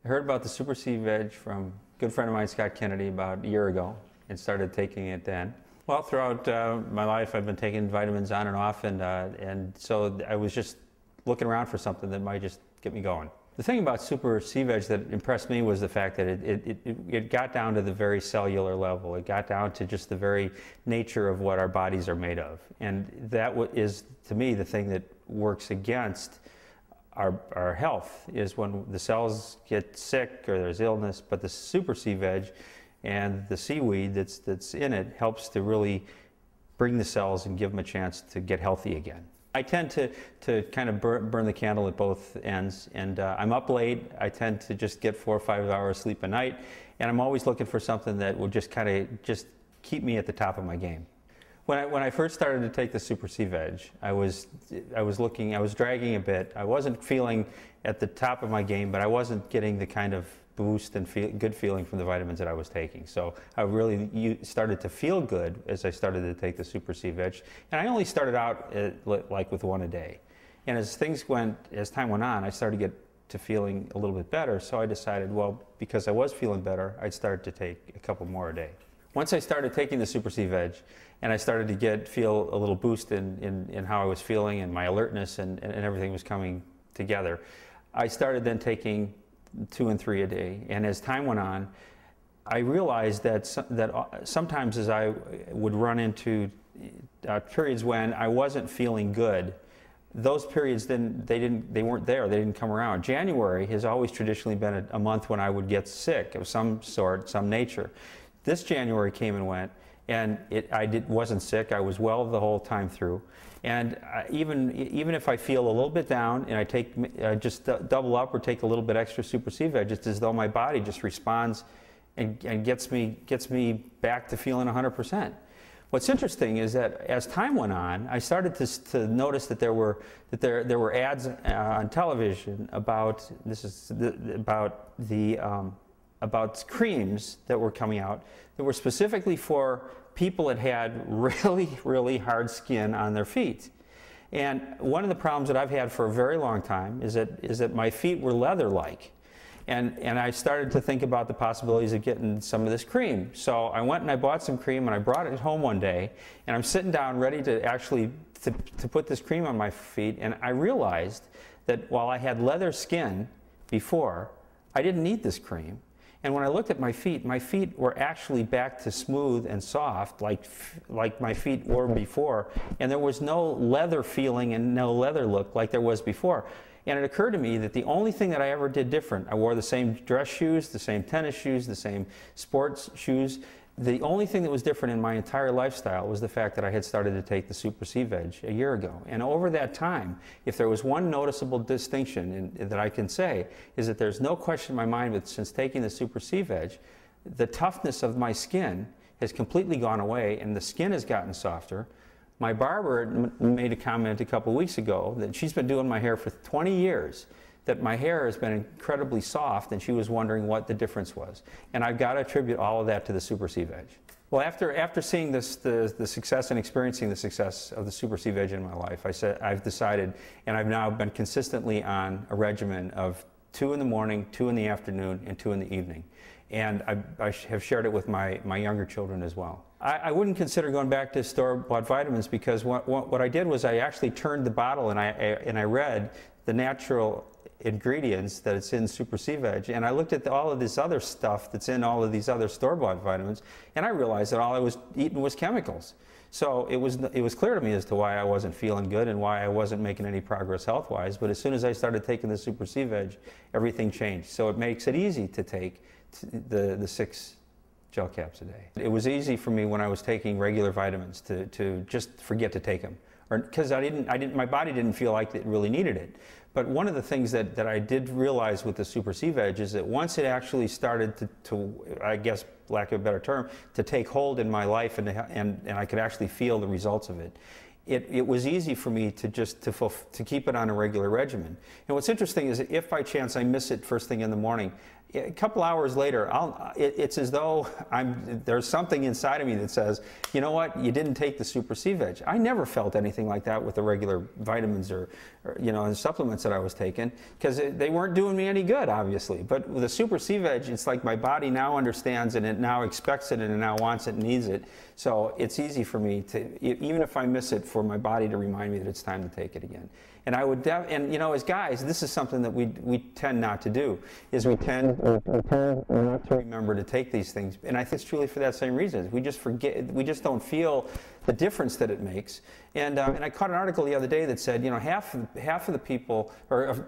I heard about the Super C Veg from a good friend of mine, Scott Kennedy, about a year ago and started taking it then. Well, throughout my life, I've been taking vitamins on and off, and so I was just looking around for something that might just get me going. The thing about Super C Veg that impressed me was the fact that it got down to the very cellular level. It got down to just the very nature of what our bodies are made of. And that is, to me, the thing that works against our health, is when the cells get sick or there's illness. But the Super C Veg and the seaweed that's in it helps to really bring the cells and give them a chance to get healthy again. I tend to kind of burn the candle at both ends, and I'm up late. I tend to just get 4 or 5 hours sleep a night, and I'm always looking for something that will just kind of just keep me at the top of my game. When I first started to take the Super C Veg, I was dragging a bit. I wasn't feeling at the top of my game, but I wasn't getting the kind of boost and good feeling from the vitamins that I was taking. So I really started to feel good as I started to take the Super C Veg. And I only started out like with one a day. And as time went on, I started to get to feeling a little bit better. So I decided, well, because I was feeling better, I'd start to take a couple more a day. Once I started taking the Super C Veg, and I started to feel a little boost in how I was feeling, and my alertness and everything was coming together, I started then taking 2 and 3 a day. And as time went on, I realized that sometimes as I would run into periods when I wasn't feeling good, those periods they weren't there, they didn't come around. January has always traditionally been a month when I would get sick of some sort, some nature. This January came and went, and wasn't sick. I was well the whole time through. And even if I feel a little bit down and I just double up or take a little bit extra Super C Veg, it's as though my body just responds and gets me back to feeling 100%. What's interesting is that as time went on, I started to notice that there were ads on television about about creams that were coming out that were specifically for people that had really, really hard skin on their feet. And one of the problems that I've had for a very long time is that my feet were leather-like. And I started to think about the possibilities of getting some of this cream. So I went and I bought some cream, and I brought it home one day, and I'm sitting down ready to actually to put this cream on my feet, and I realized that while I had leather skin before, I didn't need this cream. And when I looked at my feet were actually back to smooth and soft, like my feet were before. And there was no leather feeling and no leather look like there was before. And it occurred to me that the only thing that I ever did different, I wore the same dress shoes, the same tennis shoes, the same sports shoes. The only thing that was different in my entire lifestyle was the fact that I had started to take the Super C Veg a year ago. And over that time, if there was one noticeable distinction that I can say, is that there's no question in my mind that since taking the Super C Veg, the toughness of my skin has completely gone away and the skin has gotten softer. My barber made a comment a couple weeks ago that she's been doing my hair for 20 years, that my hair has been incredibly soft, and she was wondering what the difference was. And I've got to attribute all of that to the Super C Veg. Well, after seeing the success and experiencing the success of the Super C Veg in my life, I've decided, and I've now been consistently on a regimen of 2 in the morning, 2 in the afternoon, and 2 in the evening. And I have shared it with my younger children as well. I wouldn't consider going back to store-bought vitamins, because what I did was I actually turned the bottle and I read the natural ingredients that it's in Super C Veg, and I looked at all of this other stuff that's in all of these other store-bought vitamins, and I realized that all I was eating was chemicals. So it was clear to me as to why I wasn't feeling good and why I wasn't making any progress health-wise. But as soon as I started taking the Super C Veg, everything changed. So it makes it easy to take the 6 gel caps a day. It was easy for me when I was taking regular vitamins to just forget to take them, because my body didn't feel like it really needed it. But one of the things that I did realize with the Super C Veg is that once it actually started to I guess, lack of a better term, to take hold in my life, and I could actually feel the results of it, it was easy for me to keep it on a regular regimen. And what's interesting is, if by chance I miss it first thing in the morning, a couple hours later, it's as though there's something inside of me that says, you know what, you didn't take the Super C Veg. I never felt anything like that with the regular vitamins or and supplements that I was taking, because they weren't doing me any good, obviously. But with the Super C Veg, it's like my body now understands and it now expects it and it now wants it and needs it. So it's easy for me to, even if I miss it, for my body to remind me that it's time to take it again. And I would, as guys, this is something that we tend not to do, is we tend not to remember to take these things. And I think it's truly for that same reason. We just forget, we just don't feel the difference that it makes. And I caught an article the other day that said, half of the people, or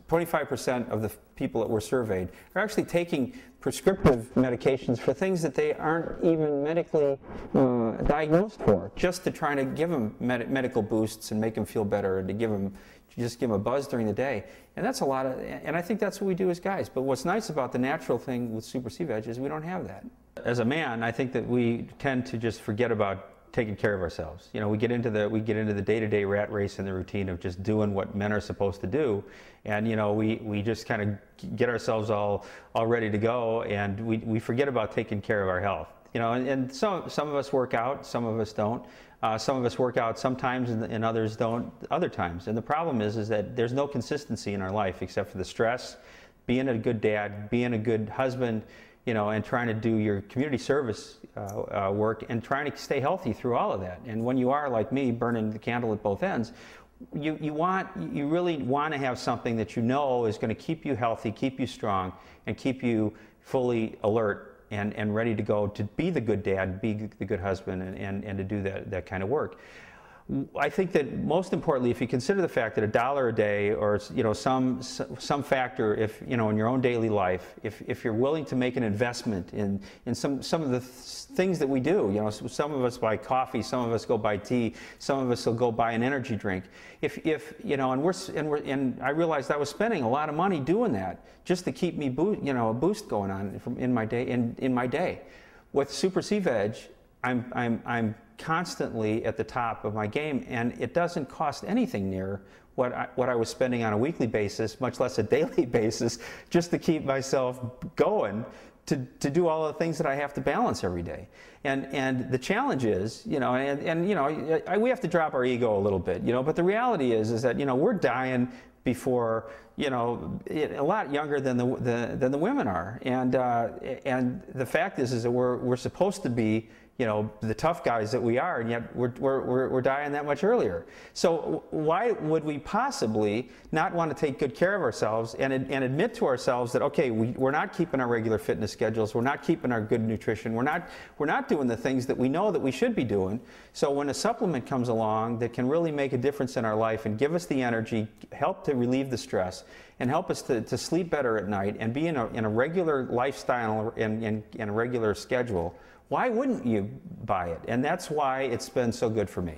25% of the people that were surveyed, are actually taking prescriptive medications for things that they aren't even medically diagnosed for, just to try to give them medical boosts and make them feel better, and to just give them a buzz during the day. And that's a lot of, and I think that's what we do as guys. But what's nice about the natural thing with Super C Veg is we don't have that. As a man, I think that we tend to just forget about taking care of ourselves. We get into the day-to-day rat race and the routine of just doing what men are supposed to do, and we just kind of get ourselves all ready to go, and we forget about taking care of our health. And some of us work out, some of us don't. Some of us work out sometimes and others don't other times. And the problem is that there's no consistency in our life except for the stress, being a good dad, being a good husband, and trying to do your community service work and trying to stay healthy through all of that. And when you are, like me, burning the candle at both ends, you really want to have something that is going to keep you healthy, keep you strong, and keep you fully alert and ready to go to be the good dad, be the good husband, and to do that kind of work. I think that most importantly, if you consider the fact that $1 a day, or some factor, if in your own daily life, if you're willing to make an investment in some of the things that we do, some of us buy coffee, some of us go buy tea, some of us will go buy an energy drink. And I realized I was spending a lot of money doing that just to keep me a boost going on in my day. With Super C Veg, I'm constantly at the top of my game, and it doesn't cost anything near what I was spending on a weekly basis, much less a daily basis, just to keep myself going to do all the things that I have to balance every day. And the challenge is, we have to drop our ego a little bit, but the reality is that we're dying before, a lot younger than the women are, and the fact is that we're supposed to be the tough guys that we are, and yet we're dying that much earlier. So why would we possibly not want to take good care of ourselves and admit to ourselves that, okay, we're not keeping our regular fitness schedules, we're not keeping our good nutrition, we're not doing the things that we know that we should be doing. So when a supplement comes along that can really make a difference in our life and give us the energy, help to relieve the stress, and help us to sleep better at night and be in a regular lifestyle and a regular schedule, why wouldn't you buy it? And that's why it's been so good for me.